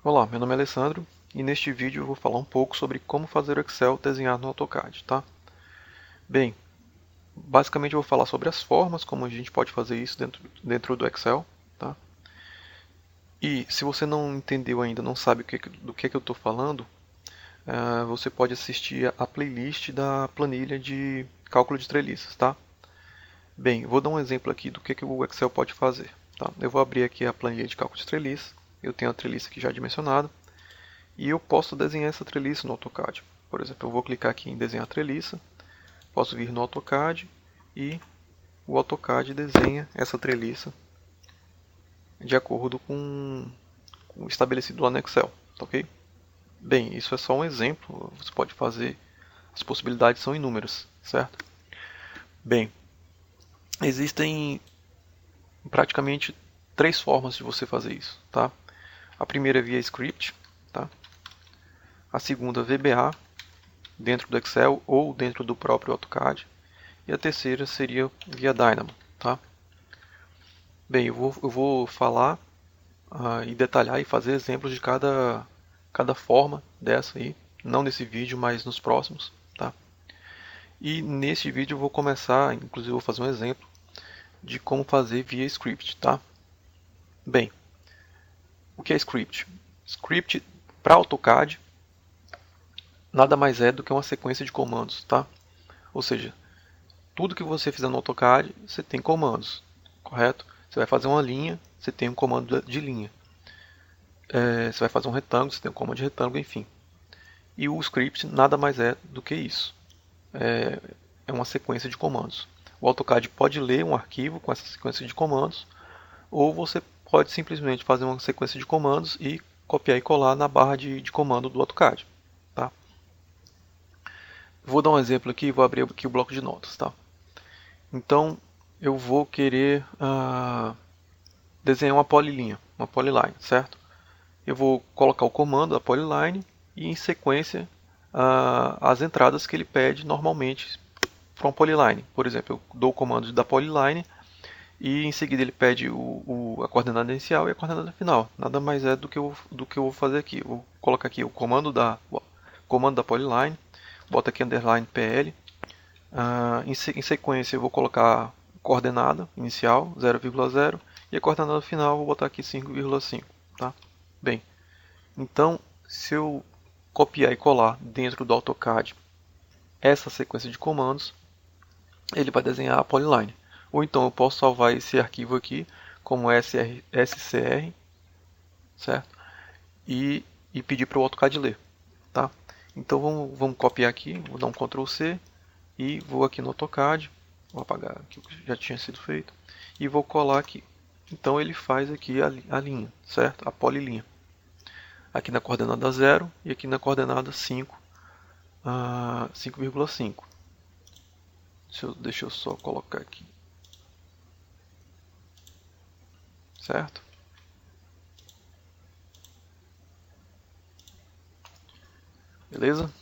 Olá, meu nome é Alessandro e neste vídeo eu vou falar um pouco sobre como fazer o Excel desenhar no AutoCAD, tá? Bem, basicamente eu vou falar sobre as formas como a gente pode fazer isso dentro do Excel, tá? E se você não entendeu ainda, não sabe do que eu estou falando, você pode assistir a playlist da planilha de cálculo de treliças, tá? Bem, eu vou dar um exemplo aqui do que o Excel pode fazer, tá? Eu vou abrir aqui a planilha de cálculo de treliças, eu tenho a treliça aqui já dimensionada, e eu posso desenhar essa treliça no AutoCAD. Por exemplo, eu vou clicar aqui em desenhar treliça, posso vir no AutoCAD e o AutoCAD desenha essa treliça de acordo com o estabelecido lá no Excel, tá ok? Bem, isso é só um exemplo, você pode fazer, as possibilidades são inúmeras, certo? Bem, existem praticamente três formas de você fazer isso, tá? A primeira é via script, tá? A segunda VBA, dentro do Excel ou dentro do próprio AutoCAD. E a terceira seria via Dynamo, tá? Bem, eu vou falar e detalhar e fazer exemplos de cada forma dessa aí, não nesse vídeo, mas nos próximos, tá? E nesse vídeo eu vou começar, inclusive vou fazer um exemplo de como fazer via script, tá? Bem, o que é script? Script para AutoCAD nada mais é do que uma sequência de comandos, tá? Ou seja, tudo que você fizer no AutoCAD, você tem comandos, correto? Você vai fazer uma linha, você tem um comando de linha. Você vai fazer um retângulo, você tem um comando de retângulo, enfim. E o script nada mais é do que isso. É uma sequência de comandos. O AutoCAD pode ler um arquivo com essa sequência de comandos, ou você pode simplesmente fazer uma sequência de comandos e copiar e colar na barra de comando do AutoCAD. Tá? Vou dar um exemplo aqui, vou abrir aqui o bloco de notas. Tá? Então, eu vou querer desenhar uma polylinha, uma polyline, certo? Eu vou colocar o comando da polyline e em sequência as entradas que ele pede normalmente para uma polyline. Por exemplo, eu dou o comando da polyline e em seguida ele pede a coordenada inicial e a coordenada final. Nada mais é do que eu vou fazer aqui. Eu vou colocar aqui o comando da polyline, boto aqui underline PL. Em sequência eu vou colocar a coordenada inicial 0,0 e a coordenada final eu vou botar aqui 5,5. Tá? Bem, então se eu copiar e colar dentro do AutoCAD essa sequência de comandos, ele vai desenhar a polyline. Ou então eu posso salvar esse arquivo aqui como SCR, certo? E pedir para o AutoCAD ler. Tá? Então vamos copiar aqui, vou dar um Ctrl C e vou aqui no AutoCAD, vou apagar aqui o que já tinha sido feito, e vou colar aqui. Então ele faz aqui a linha, certo? A polylinha. Aqui na coordenada 0 e aqui na coordenada 5,5. Deixa eu só colocar aqui. Certo? Beleza?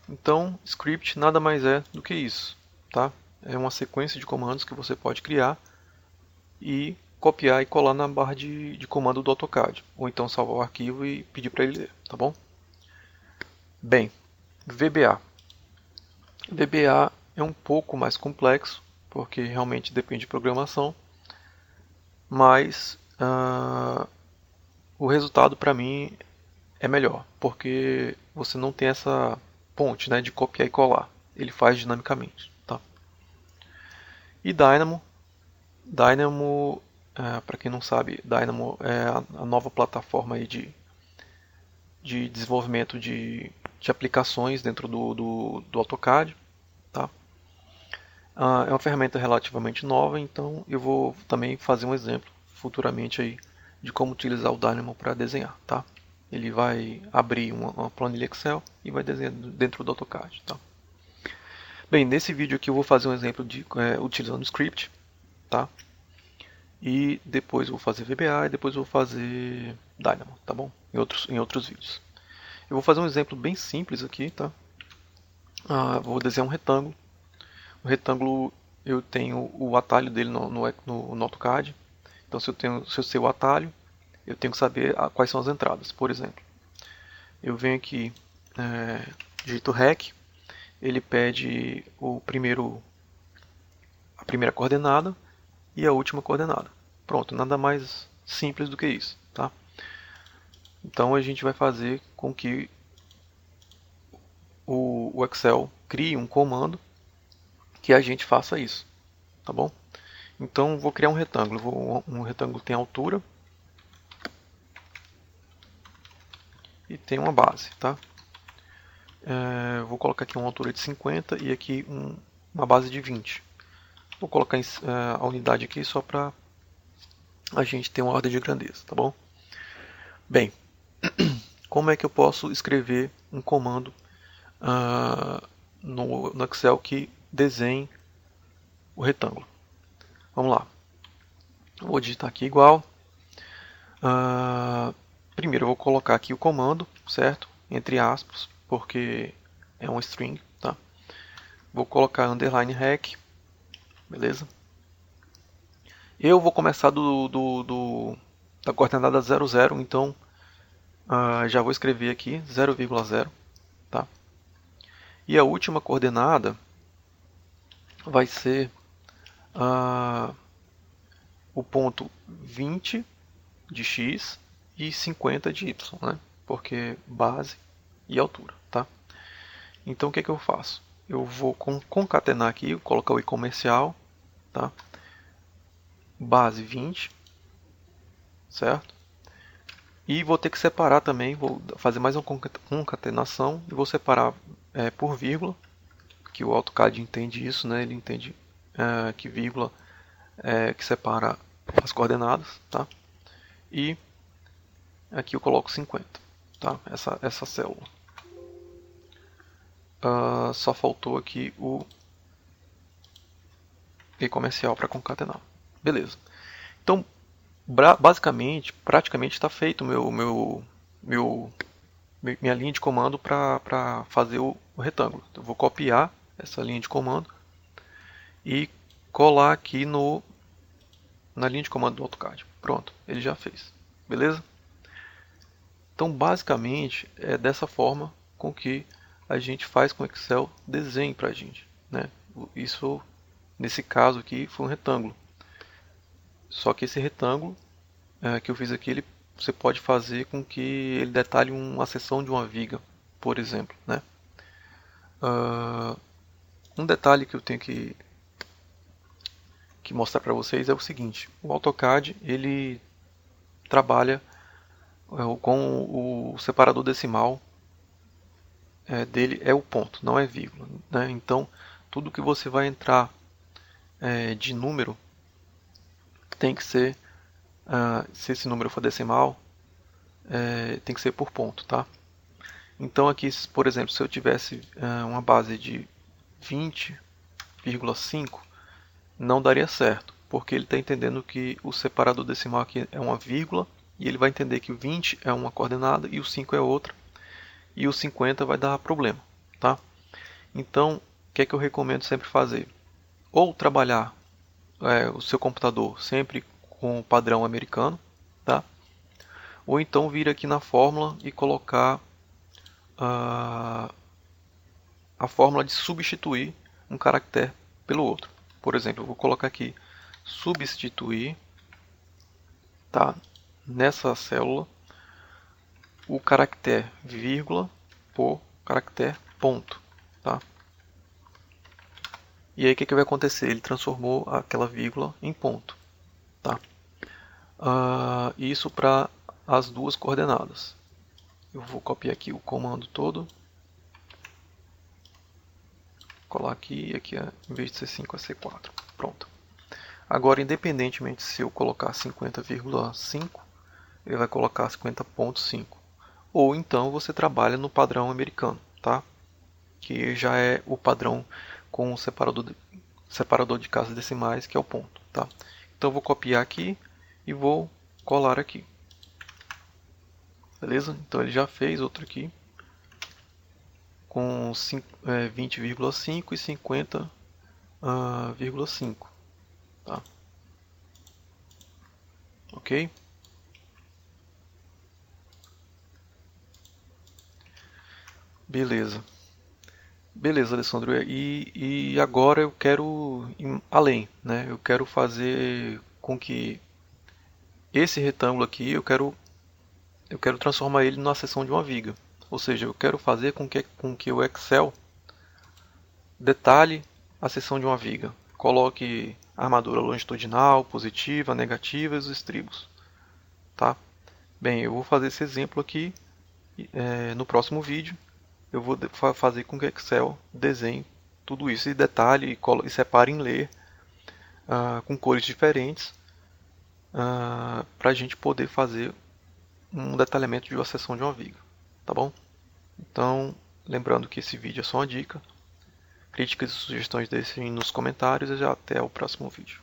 Então, script nada mais é do que isso, tá? É uma sequência de comandos que você pode criar e copiar e colar na barra de comando do AutoCAD. Ou então salvar o arquivo e pedir para ele ler, tá bom? Bem, VBA. VBA é um pouco mais complexo, porque realmente depende de programação, mas o resultado para mim é melhor, porque você não tem essa ponte, né, de copiar e colar. Ele faz dinamicamente. Tá? E Dynamo, para quem não sabe, Dynamo é a nova plataforma aí de desenvolvimento de aplicações dentro do AutoCAD. Tá? É uma ferramenta relativamente nova, então eu vou também fazer um exemplo futuramente aí de como utilizar o Dynamo para desenhar. Tá? Ele vai abrir uma planilha Excel e vai desenhar dentro do AutoCAD. Tá? Bem, nesse vídeo aqui eu vou fazer um exemplo de utilizando o script, tá? E depois eu vou fazer VBA e depois eu vou fazer Dynamo, tá bom? Em outros vídeos. Eu vou fazer um exemplo bem simples aqui, tá? Vou desenhar um retângulo. O retângulo eu tenho o atalho dele no AutoCAD. Então se eu sei o atalho, eu tenho que saber quais são as entradas. Por exemplo, eu venho aqui, digito REC, ele pede a primeira coordenada e a última coordenada. Pronto, nada mais simples do que isso, tá? Então a gente vai fazer com que o Excel crie um comando que a gente faça isso, tá bom? Então vou criar um retângulo. Um retângulo tem altura e tem uma base, tá? Vou colocar aqui uma altura de 50 e aqui uma base de 20. Vou colocar a unidade aqui só para a gente ter uma ordem de grandeza, tá bom? Bem, como é que eu posso escrever um comando no Excel que desenhe o retângulo? Vamos lá. Vou digitar aqui igual. Primeiro eu vou colocar aqui o comando, certo? Entre aspas, porque é um string, tá? Vou colocar underline rec, beleza? Eu vou começar da coordenada 00, então já vou escrever aqui 0,0, tá? E a última coordenada vai ser o ponto 20 de x e 50 de y, né? Porque base e altura, tá? Então o que eu faço? Eu vou concatenar aqui, colocar o i comercial, tá? Base 20, certo? E vou ter que separar também, vou fazer mais uma concatenação e vou separar por vírgula, que o AutoCAD entende isso, né? Ele entende que vírgula que separa as coordenadas, tá? E aqui eu coloco 50, tá? Essa célula. Só faltou aqui o e comercial para concatenar. Beleza. Então, basicamente, praticamente está feito minha linha de comando para fazer o retângulo. Eu vou copiar essa linha de comando e colar aqui na linha de comando do AutoCAD. Pronto, ele já fez. Beleza? Então, basicamente, é dessa forma com que a gente faz com o Excel desenhe para a gente, né? Isso, nesse caso aqui, foi um retângulo. Só que esse retângulo que eu fiz aqui, você pode fazer com que ele detalhe uma seção de uma viga, por exemplo, né? Um detalhe que eu tenho que mostrar para vocês é o seguinte: o AutoCAD ele trabalha com o separador decimal dele é o ponto, não é vírgula, né? Então tudo que você vai entrar de número tem que ser, se esse número for decimal, tem que ser por ponto, tá? Então aqui, por exemplo, se eu tivesse uma base de 20,5, não daria certo, porque ele está entendendo que o separador decimal aqui é uma vírgula, e ele vai entender que o 20 é uma coordenada e o 5 é outra, e o 50 vai dar problema, tá? Então, o que é que eu recomendo sempre fazer? Ou trabalhar o seu computador sempre com o padrão americano, tá? Ou então vir aqui na fórmula e colocar a fórmula de substituir um caractere pelo outro. Por exemplo, eu vou colocar aqui substituir, tá? Nessa célula o caractere vírgula por caractere ponto, tá? E aí o que vai acontecer? Ele transformou aquela vírgula em ponto, tá? Isso para as duas coordenadas. Eu vou copiar aqui o comando todo, colar aqui, e aqui em vez de ser 5 vai ser 4. Pronto. Agora, independentemente se eu colocar 50,5, ele vai colocar 50,5. Ou então você trabalha no padrão americano, tá? Que já é o padrão com o separador de casas decimais, que é o ponto, tá? Então eu vou copiar aqui e vou colar aqui. Beleza? Então ele já fez outro aqui com 20,5 e 50,5, tá? Ok? Beleza. Beleza, Alessandro. E agora eu quero ir além, né? Eu quero fazer com que esse retângulo aqui, eu quero transformar ele na seção de uma viga. Ou seja, eu quero fazer com que o Excel detalhe a seção de uma viga. Coloque a armadura longitudinal, positiva, negativa e os estribos. Tá? Bem, eu vou fazer esse exemplo aqui no próximo vídeo. Eu vou fazer com que o Excel desenhe tudo isso e detalhe e separe em layer com cores diferentes para a gente poder fazer um detalhamento de uma seção de uma viga. Tá bom? Então, lembrando que esse vídeo é só uma dica. Críticas e sugestões deixem nos comentários e até o próximo vídeo.